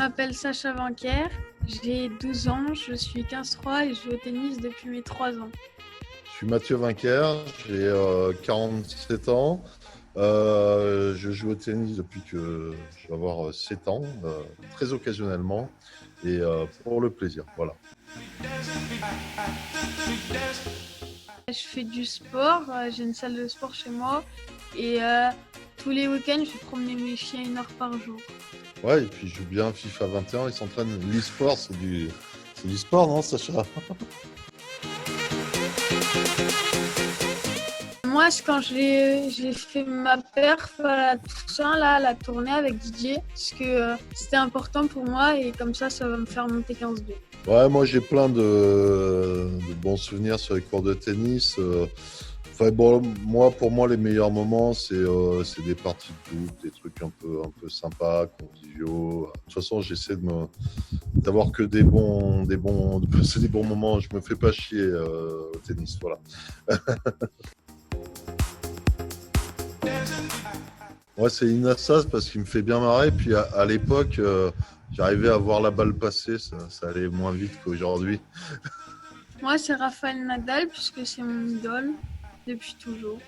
m'appelle Sacha Vanker, j'ai 12 ans, je suis 15-3 et je joue au tennis depuis mes 3 ans. Je suis Mathieu Vinquer, j'ai 47 ans. Je joue au tennis depuis que je vais avoir 7 ans, très occasionnellement et pour le plaisir. Voilà. Je fais du sport, j'ai une salle de sport chez moi et tous les week-ends je vais promener mes chiens 1 heure par jour. Ouais, et puis je joue bien à FIFA 21, il s'entraîne. L'e-sport, c'est du sport, non, Sacha? Moi, c'est quand j'ai fait ma perf à la Toussaint, là, à la tournée avec Didier, parce que c'était important pour moi et comme ça va me faire monter 15-2. Ouais, moi j'ai plein de bons souvenirs sur les cours de tennis. Enfin, bon, pour moi, les meilleurs moments, c'est des parties de foot, des trucs un peu sympas, conviviaux. De toute façon, j'essaie d'avoir que de passer des bons moments. Je me fais pas chier au tennis, voilà. Ouais, c'est Inassas parce qu'il me fait bien marrer. Puis à l'époque, j'arrivais à voir la balle passer, ça allait moins vite qu'aujourd'hui. Moi, c'est Raphaël Nadal, puisque c'est mon idole depuis toujours.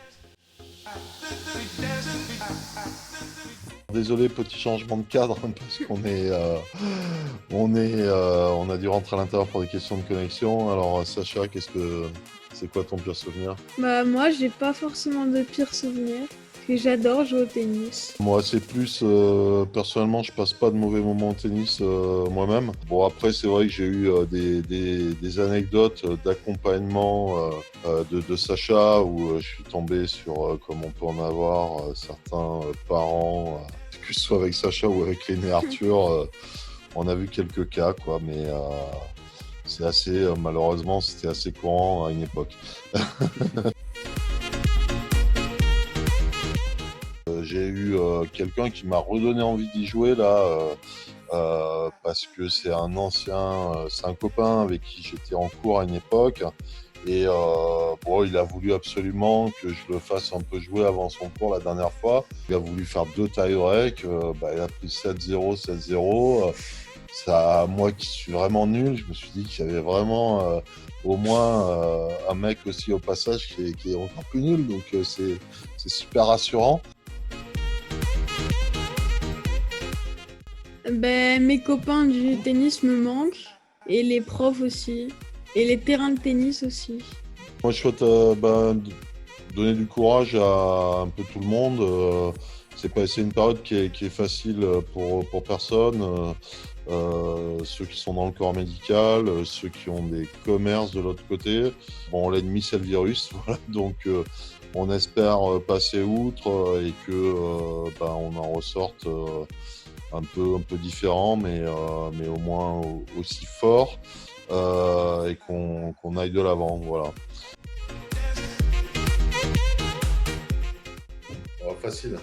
Désolé, petit changement de cadre parce on a dû rentrer à l'intérieur pour des questions de connexion. Alors Sacha, c'est quoi ton pire souvenir? Bah moi, j'ai pas forcément de pires souvenirs, parce que j'adore jouer au tennis. Moi, c'est plus personnellement, je passe pas de mauvais moments au tennis moi-même. Bon, après, c'est vrai que j'ai eu des anecdotes d'accompagnement de Sacha où je suis tombé sur, comme on peut en avoir, certains parents, que ce soit avec Sacha ou avec l'aîné Arthur, on a vu quelques cas, quoi, mais c'est assez, malheureusement, c'était assez courant à une époque. J'ai eu quelqu'un qui m'a redonné envie d'y jouer là, parce que c'est un copain avec qui j'étais en cours à une époque. Et bon, il a voulu absolument que je le fasse un peu jouer avant son cours la dernière fois. Il a voulu faire 2 tie-break, il a pris 7-0, 7-0. Ça, moi qui suis vraiment nul, je me suis dit qu'il y avait vraiment au moins un mec aussi au passage qui est encore plus nul. Donc c'est super rassurant. Ben, mes copains du tennis me manquent, et les profs aussi, et les terrains de tennis aussi. Moi, je souhaite donner du courage à un peu tout le monde. C'est une période qui est facile pour personne. Ceux qui sont dans le corps médical, ceux qui ont des commerces de l'autre côté. Bon, l'ennemi, c'est le virus. Voilà. Donc, on espère passer outre et que on en ressorte un peu différent, mais au moins aussi fort et qu'on aille de l'avant. Voilà. Facile.